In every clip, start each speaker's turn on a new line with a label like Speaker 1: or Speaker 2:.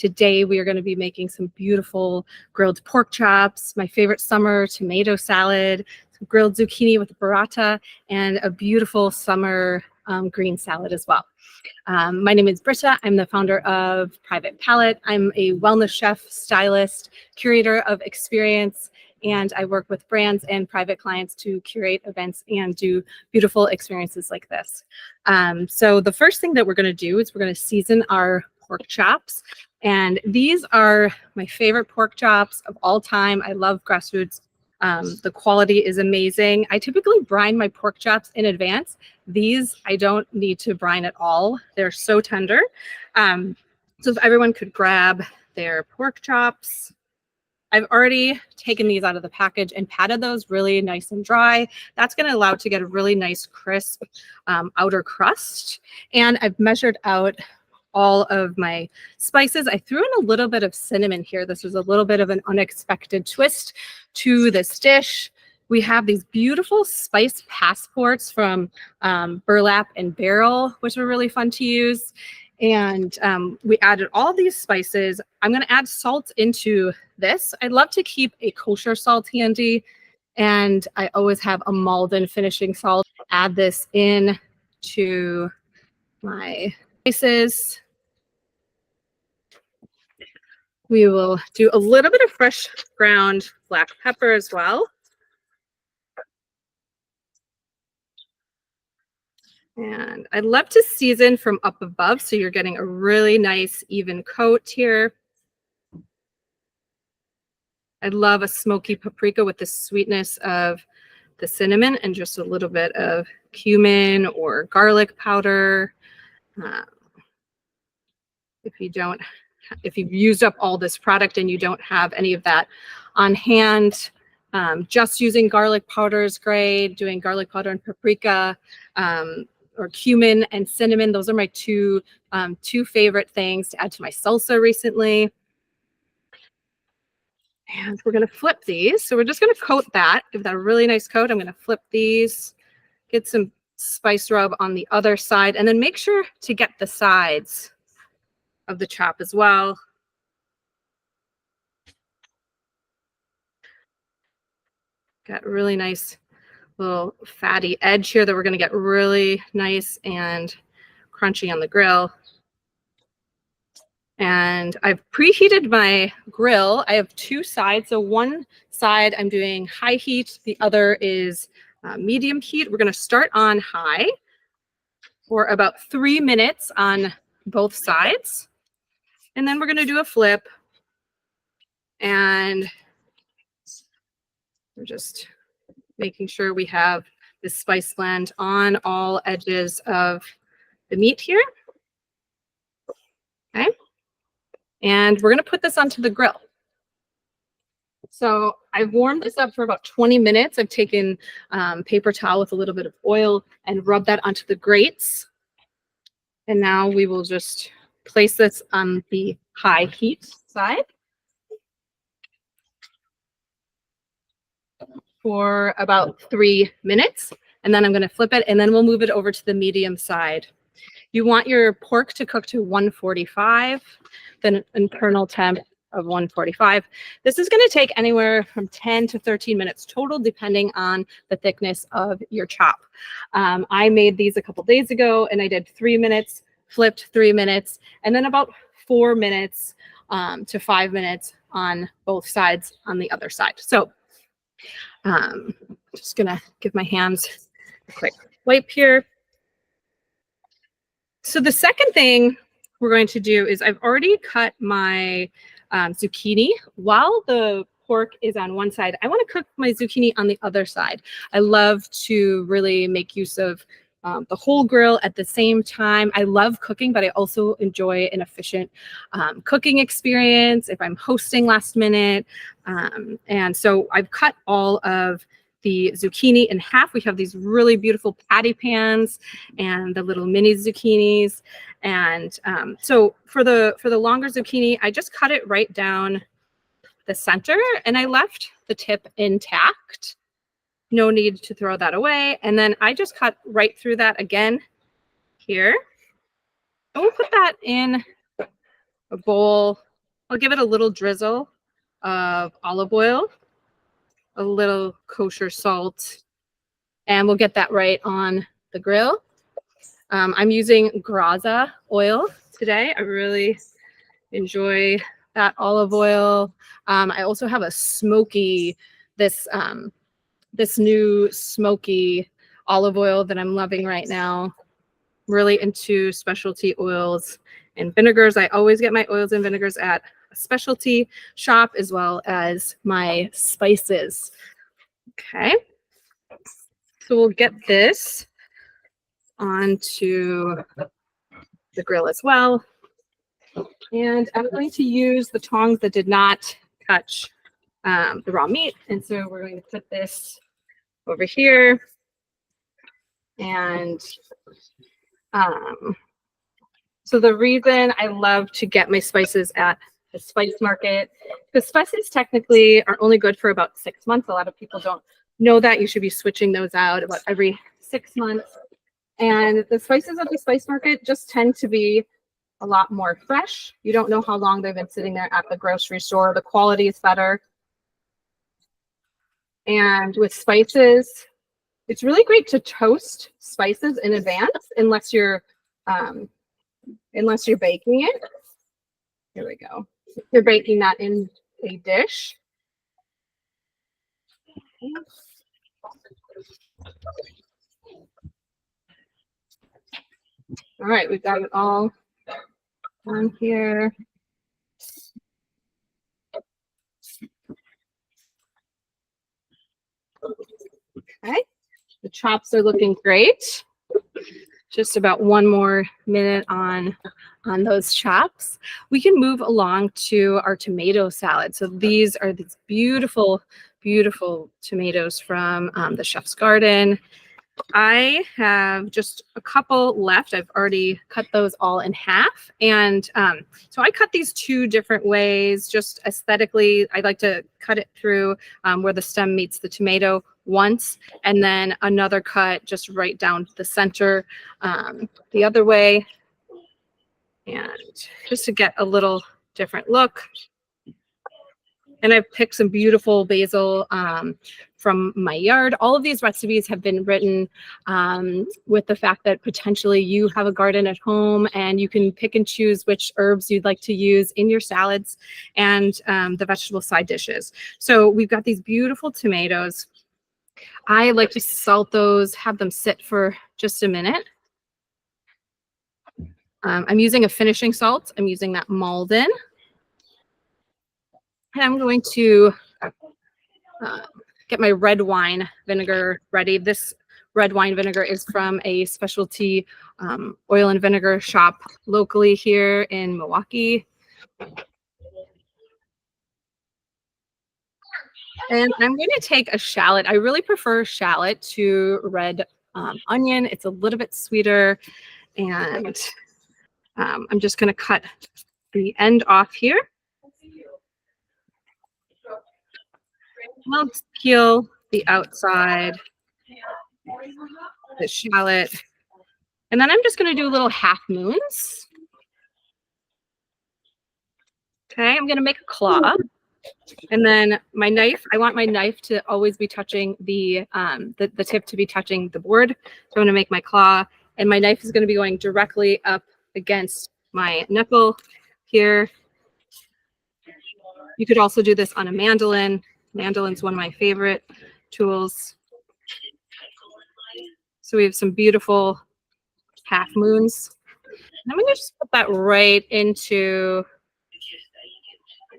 Speaker 1: Today we are going to be making some beautiful grilled pork chops, my favorite summer tomato salad, some grilled zucchini with burrata, and a beautiful summer green salad as well. My name is Britta. I'm the founder of Private Palate. I'm a wellness chef, stylist, curator of experience, and I work with brands and private clients to curate events and do beautiful experiences like this. So the first thing that we're going to do is we're going to season our pork chops. And these are my favorite pork chops of all time. I love Grass Roots. The quality is amazing. I typically brine my pork chops in advance. These I don't need to brine at all. They're so tender. So if everyone could grab their pork chops. I've already taken these out of the package and patted those really nice and dry. That's going to allow it to get a really nice crisp outer crust. And I've measured out all of my spices. I threw in a little bit of cinnamon here. This was a little bit of an unexpected twist to this dish. We have these beautiful spice passports from Burlap Barrel, which are really fun to use. And we added all these spices. I'm going to add salt into this. I love to keep a kosher salt handy, and I always have a Malden finishing salt. Add this in to my spices. We will do a little bit of fresh ground black pepper as well. And I love to season from up above, so you're getting a really nice even coat here. I love a smoky paprika with the sweetness of the cinnamon and just a little bit of cumin or garlic powder. If you've used up all this product and you don't have any of that on hand, just using garlic powder is great. Doing garlic powder and paprika, or cumin and cinnamon. Those are my two favorite things to add to my salsa recently. And we're going to flip these. So we're just going to coat that, give that a really nice coat. I'm going to flip these, get some spice rub on the other side, and then make sure to get the sides of the chop as well. Got a really nice little fatty edge here that we're going to get really nice and crunchy on the grill. And I've preheated my grill. I have two sides. So one side I'm doing high heat. The other is medium heat. We're going to start on high for about 3 minutes on both sides. And then we're going to do a flip. And we're just making sure we have this spice blend on all edges of the meat here. Okay. And we're going to put this onto the grill. So I've warmed this up for about 20 minutes. I've taken paper towel with a little bit of oil and rubbed that onto the grates. And now we will just place this on the high heat side for about 3 minutes. And then I'm going to flip it, and then we'll move it over to the medium side. You want your pork to cook to 145, then an internal temp of 145. This is going to take anywhere from 10 to 13 minutes total, depending on the thickness of your chop. I made these a couple days ago, and I did 3 minutes, flipped 3 minutes, and then about 4 minutes to 5 minutes on both sides on the other side. So just going to give my hands a quick wipe here. So the second thing we're going to do is I've already cut my zucchini. While the pork is on one side, I want to cook my zucchini on the other side. I love to really make use of the whole grill at the same time. I love cooking, but I also enjoy an efficient cooking experience if I'm hosting last minute. And so I've cut all of the zucchini in half. We have these really beautiful patty pans and the little mini zucchinis. And so for the longer zucchini, I just cut it right down the center, and I left the tip intact. No need to throw that away. And then I just cut right through that again here. And we'll put that in a bowl I'll give it a little drizzle of olive oil, a little kosher salt, and we'll get that right on the grill. I'm using Graza oil today. I really enjoy that olive oil. I also have a smoky, this new smoky olive oil that I'm loving right now. Really into specialty oils and vinegars. I always get my oils and vinegars at a specialty shop, as well as my spices. Okay, so we'll get this onto the grill as well. And I'm going to use the tongs that did not touch the raw meat. And so we're going to put this over here. And so the reason I love to get my spices at the spice market, because spices technically are only good for about 6 months. A lot of people don't know that. You should be switching those out about every 6 months. And the spices at the spice market just tend to be a lot more fresh. You don't know how long they've been sitting there at the grocery store. The quality is better. And with spices, it's really great to toast spices in advance, unless you're baking it. Here we go. You're baking that in a dish. All right, we've got it all on here. Okay, the chops are looking great. Just about 1 more minute on those chops. We can move along to our tomato salad. So these are these beautiful, beautiful tomatoes from the chef's garden. I have just a couple left. I've already cut those all in half. And so I cut these 2 different ways, just aesthetically. I like to cut it through where the stem meets the tomato once, and then another cut just right down the center the other way. And just to get a little different look. And I've picked some beautiful basil from my yard. All of these recipes have been written with the fact that potentially you have a garden at home and you can pick and choose which herbs you'd like to use in your salads and the vegetable side dishes. So we've got these beautiful tomatoes. I like to salt those, have them sit for just a minute. I'm using a finishing salt. I'm using that Malden. And I'm going to get my red wine vinegar ready. This red wine vinegar is from a specialty oil and vinegar shop locally here in Milwaukee. And I'm going to take a shallot. I really prefer shallot to red onion. It's a little bit sweeter. And I'm just going to cut the end off here. I'll peel the outside, the shallot, and then I'm just going to do little half moons. Okay, I'm going to make a claw, and then my knife. I want my knife to always be touching the tip to be touching the board. So I'm going to make my claw, and my knife is going to be going directly up against my knuckle here. You could also do this on a mandolin. Mandolin's one of my favorite tools. So we have some beautiful half moons. And I'm going to just put that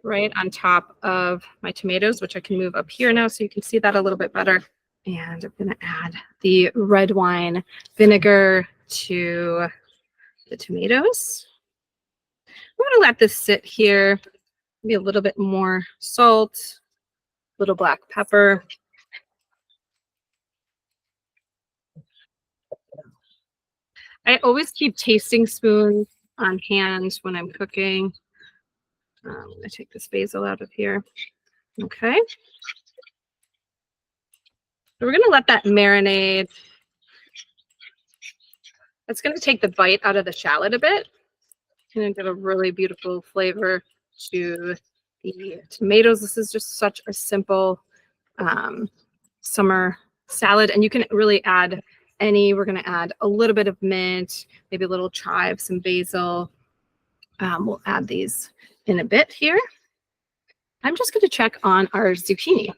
Speaker 1: right on top of my tomatoes, which I can move up here now so you can see that a little bit better. And I'm going to add the red wine vinegar to the tomatoes. I'm going to let this sit here. Maybe a little bit more salt. Little black pepper. I always keep tasting spoons on hand when I'm cooking. I'm going to take this basil out of here. Okay. So we're going to let that marinate. That's going to take the bite out of the shallot a bit. It's going to give a really beautiful flavor to the tomatoes. This is just such a simple summer salad, and you can really add we're going to add a little bit of mint, maybe a little chive, some basil. We'll add these in a bit here. I'm just going to check on our zucchini.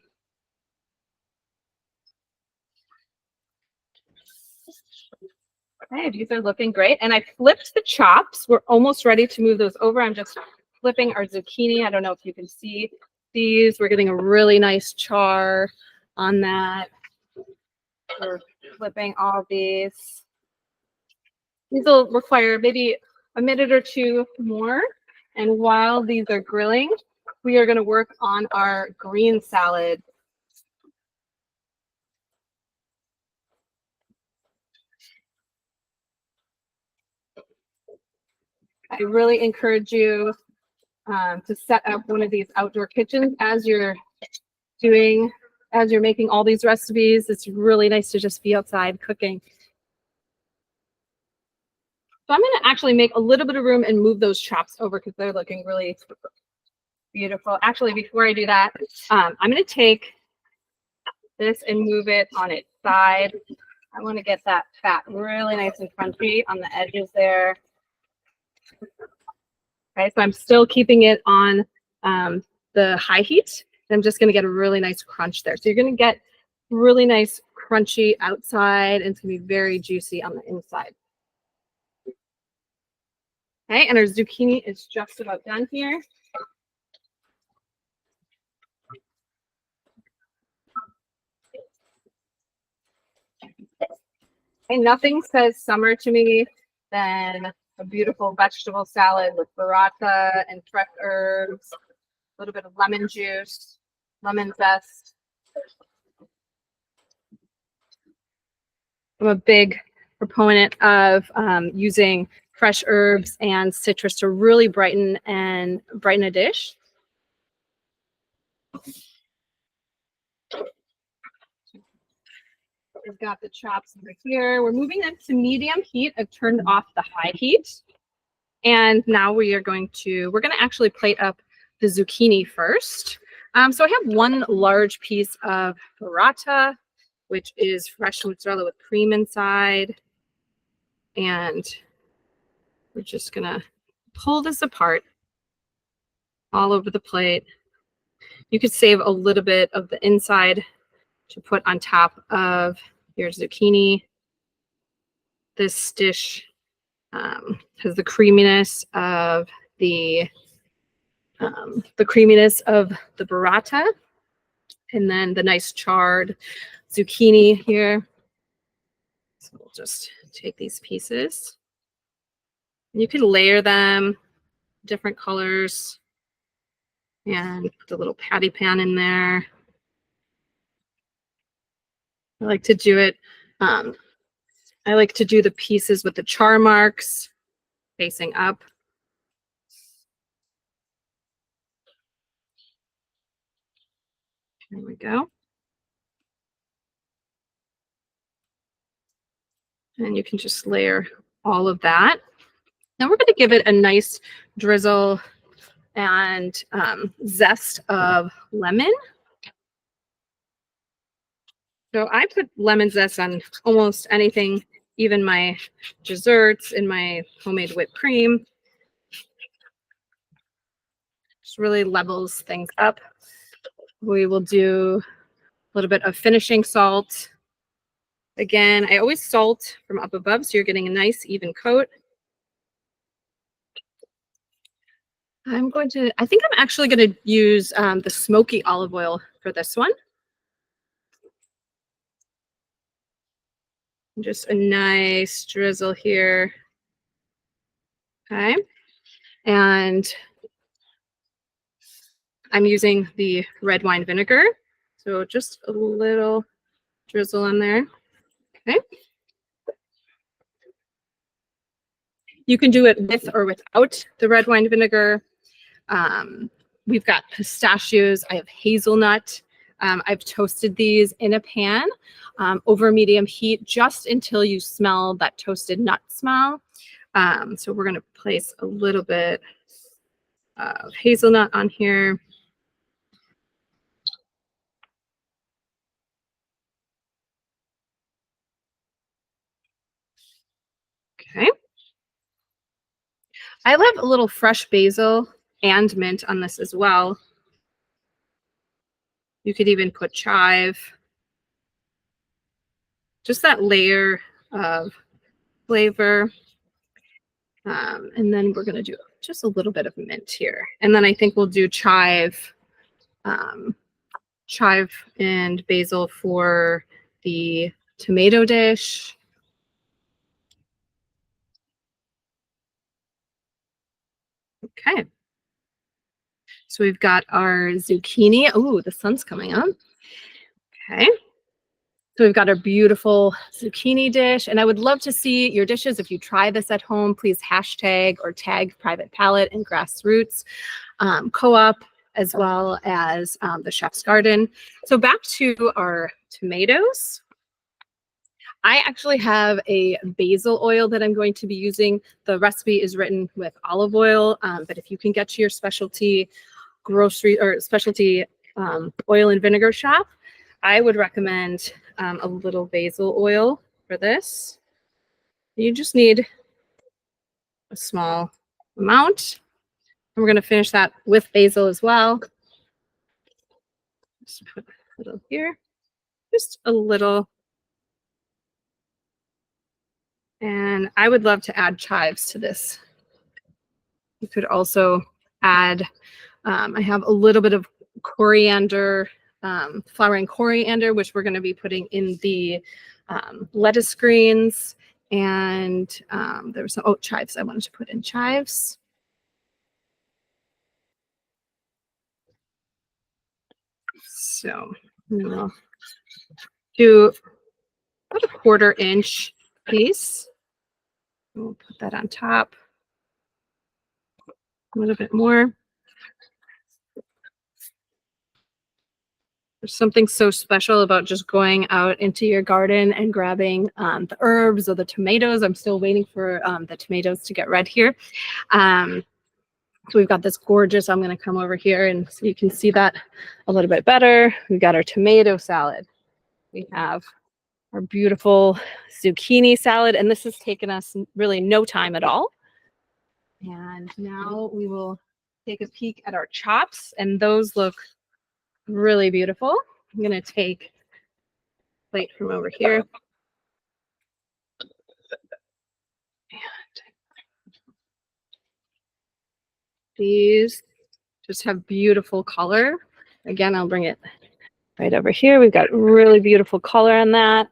Speaker 1: Okay, these are looking great. And I flipped the chops. We're almost ready to move those over. I'm just flipping our zucchini. I don't know if you can see these. We're getting a really nice char on that. We're flipping all these. These will require maybe a minute or two more. And while these are grilling, we are going to work on our green salad. I really encourage you to set up one of these outdoor kitchens as you're making all these recipes. It's really nice to just be outside cooking. So I'm going to actually make a little bit of room and move those chops over because they're looking really beautiful. Actually, before I do that, I'm going to take this and move it on its side. I want to get that fat really nice and crunchy on the edges there. Okay, so I'm still keeping it on the high heat. I'm just going to get a really nice crunch there. So you're going to get really nice crunchy outside, and it's going to be very juicy on the inside. Okay, and our zucchini is just about done here. Okay, nothing says summer to me than a beautiful vegetable salad with burrata and fresh herbs, a little bit of lemon juice, lemon zest. I'm a big proponent of using fresh herbs and citrus to really brighten a dish. We've got the chops over here. We're moving them to medium heat. I've turned off the high heat. And now we're going to actually plate up the zucchini first. So I have one large piece of burrata, which is fresh mozzarella with cream inside. And we're just gonna pull this apart all over the plate. You could save a little bit of the inside to put on top of your zucchini. This dish has the creaminess of the burrata, and then the nice charred zucchini here. So we'll just take these pieces. You can layer them different colors and put the little patty pan in there. I like to do it. I like to do the pieces with the char marks facing up. There we go. And you can just layer all of that. Now we're going to give it a nice drizzle and zest of lemon. So I put lemon zest on almost anything, even my desserts and my homemade whipped cream. Just really levels things up. We will do a little bit of finishing salt. Again, I always salt from up above, so you're getting a nice even coat. I think I'm actually going to use the smoky olive oil for this one. Just a nice drizzle here. Okay. And I'm using the red wine vinegar. So just a little drizzle on there. Okay. You can do it with or without the red wine vinegar. We've got pistachios. I have hazelnut. I've toasted these in a pan over medium heat just until you smell that toasted nut smell. So we're going to place a little bit hazelnut on here. Okay. I love a little fresh basil and mint on this as well. You could even put chive. Just that layer of flavor. And then we're going to do just a little bit of mint here. And then I think we'll do chive and basil for the tomato dish. Okay. So we've got our zucchini. Oh, the sun's coming up. Okay. So we've got our beautiful zucchini dish. And I would love to see your dishes. If you try this at home, please hashtag or tag Private Palate and Grass Roots Co-op, as well as the Chef's Garden. So back to our tomatoes. I actually have a basil oil that I'm going to be using. The recipe is written with olive oil, but if you can get to your specialty grocery or specialty oil and vinegar shop, I would recommend a little basil oil for this. You just need a small amount. And we're going to finish that with basil as well. Just put a little here, just a little. And I would love to add chives to this. You could also add, I have a little bit of coriander, flowering coriander, which we're going to be putting in the lettuce greens. And there was some, chives. I wanted to put in chives. So we'll do about a 1/4 inch piece. We'll put that on top. A little bit more. There's something so special about just going out into your garden and grabbing the herbs or the tomatoes. I'm still waiting for the tomatoes to get red here. So we've got this gorgeous, I'm going to come over here and so you can see that a little bit better. We've got our tomato salad. We have our beautiful zucchini salad, and this has taken us really no time at all. And now we will take a peek at our chops, and those look really beautiful. I'm going to take a plate from over here. And these just have beautiful color. Again, I'll bring it right over here. We've got really beautiful color on that.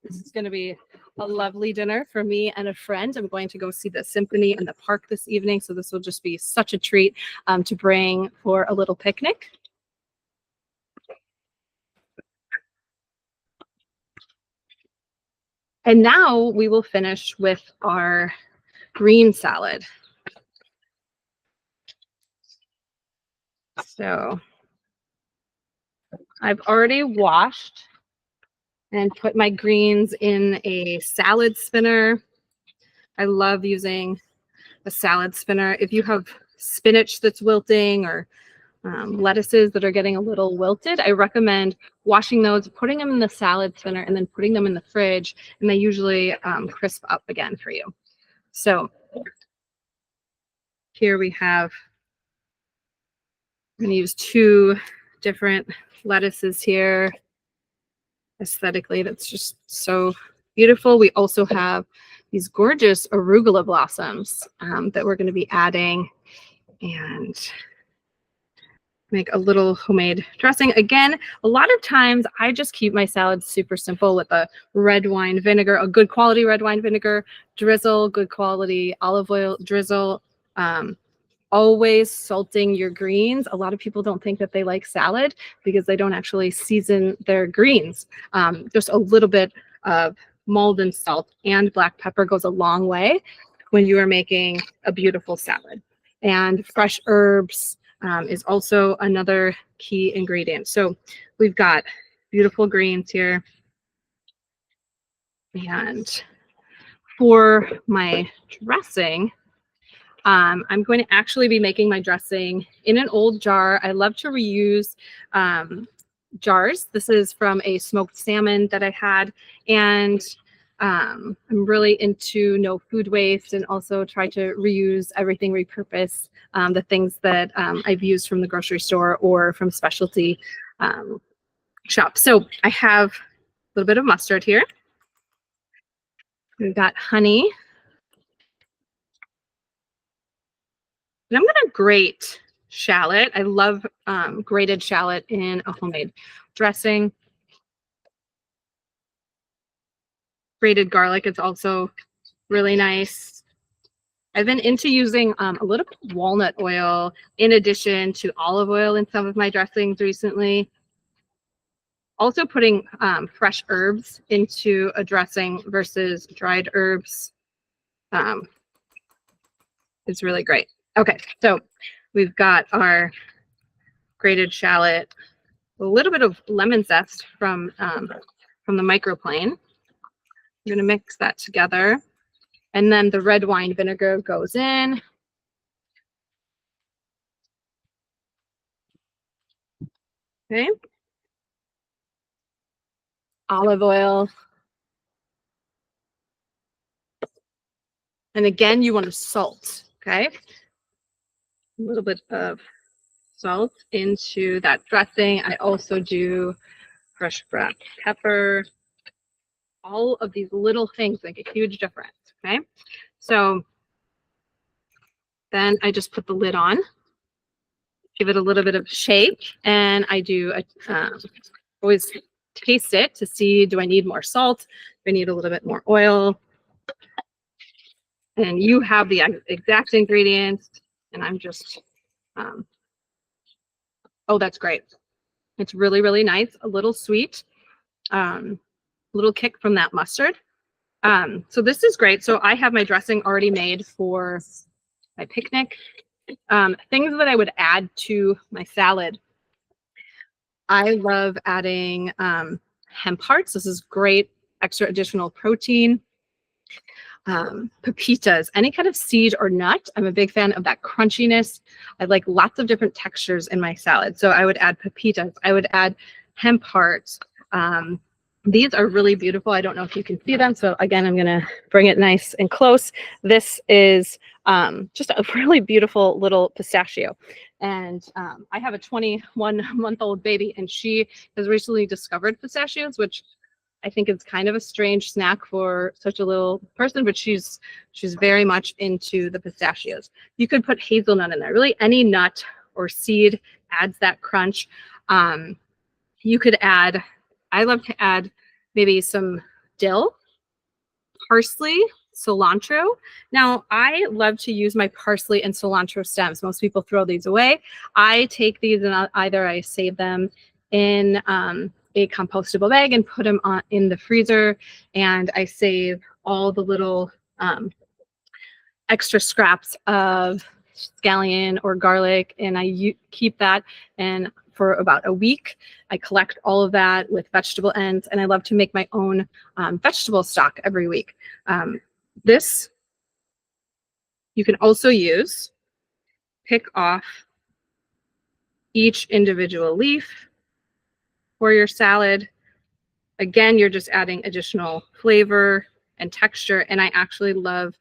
Speaker 1: This is going to be a lovely dinner for me and a friend. I'm going to go see the symphony in the park this evening, so this will just be such a treat to bring for a little picnic. And now we will finish with our green salad. So I've already washed and put my greens in a salad spinner. I love using a salad spinner. If you have spinach that's wilting or lettuces that are getting a little wilted, I recommend washing those, putting them in the salad spinner, and then putting them in the fridge, and they usually crisp up again for you. So here we have, I'm going to use 2 different lettuces here. Aesthetically, that's just so beautiful. We also have these gorgeous arugula blossoms that we're going to be adding and make a little homemade dressing. Again, a lot of times I just keep my salads super simple with a red wine vinegar, a good quality red wine vinegar, drizzle, good quality olive oil, drizzle. Always salting your greens. A lot of people don't think that they like salad because they don't actually season their greens. Just a little bit of Malden salt and black pepper goes a long way when you are making a beautiful salad. And fresh herbs is also another key ingredient. So we've got beautiful greens here. And For my dressing, I'm going to actually be making my dressing in an old jar. I love to reuse jars. This is from a smoked salmon that I had, and I'm really into no food waste and also try to reuse everything, repurpose the things that I've used from the grocery store or from specialty shops. So I have a little bit of mustard here. We've got honey. And I'm going to grate shallot. I love grated shallot in a homemade dressing. Grated garlic is also really nice. I've been into using a little bit of walnut oil in addition to olive oil in some of my dressings recently. Also putting fresh herbs into a dressing versus dried herbs is really great. Okay, so we've got our grated shallot, a little bit of lemon zest from the microplane. I'm going to mix that together. And then the red wine vinegar goes in. Okay. Olive oil. And again, you want to salt, okay? A little bit of salt into that dressing. I also do fresh black pepper. All of these little things make a huge difference, okay? So then I just put the lid on, give it a little bit of shake, and I do always taste it to see, do I need more salt? Do I need a little bit more oil? And you have the exact ingredients, and I'm just, oh, that's great. It's really, really nice, a little sweet, little kick from that mustard. So this is great. So I have my dressing already made for my picnic. Things that I would add to my salad. I love adding hemp hearts. This is great, extra additional protein. Pepitas, any kind of seed or nut. I'm a big fan of that crunchiness. I like lots of different textures in my salad. So I would add pepitas. I would add hemp hearts. These are really beautiful. I don't know if you can see them. So again, I'm going to bring it nice and close. This is just a really beautiful little pistachio. And I have a 21-month-old baby, and she has recently discovered pistachios, which I think it's kind of a strange snack for such a little person, but she's very much into the pistachios. You could put hazelnut in there. Really, any nut or seed adds that crunch. You could add, I love to add maybe some dill, parsley, cilantro. Now, I love to use my parsley and cilantro stems. Most people throw these away. I take these and either I save them in a compostable bag and put them in the freezer, and I save all the little extra scraps of scallion or garlic, and I keep that and for about a week. I collect all of that with vegetable ends, and I love to make my own vegetable stock every week. This you can also use, pick off each individual leaf for your salad. Again, you're just adding additional flavor and texture, and I actually love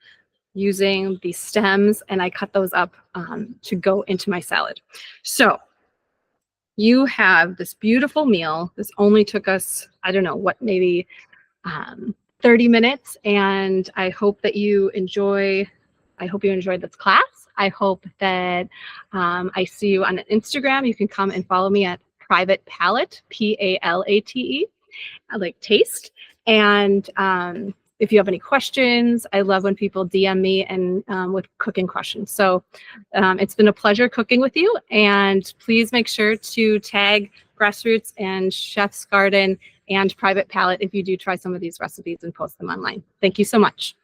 Speaker 1: using the stems, and I cut those up to go into my salad. So you have this beautiful meal. This only took us, I don't know what, maybe 30 minutes, and I hope that you enjoyed this class. I hope that I see you on Instagram. You can come and follow me at Private Palate, Palate. I like taste. And if you have any questions, I love when people DM me and with cooking questions. So it's been a pleasure cooking with you. And please make sure to tag Grass Roots and Chef's Garden and Private Palate if you do try some of these recipes and post them online. Thank you so much.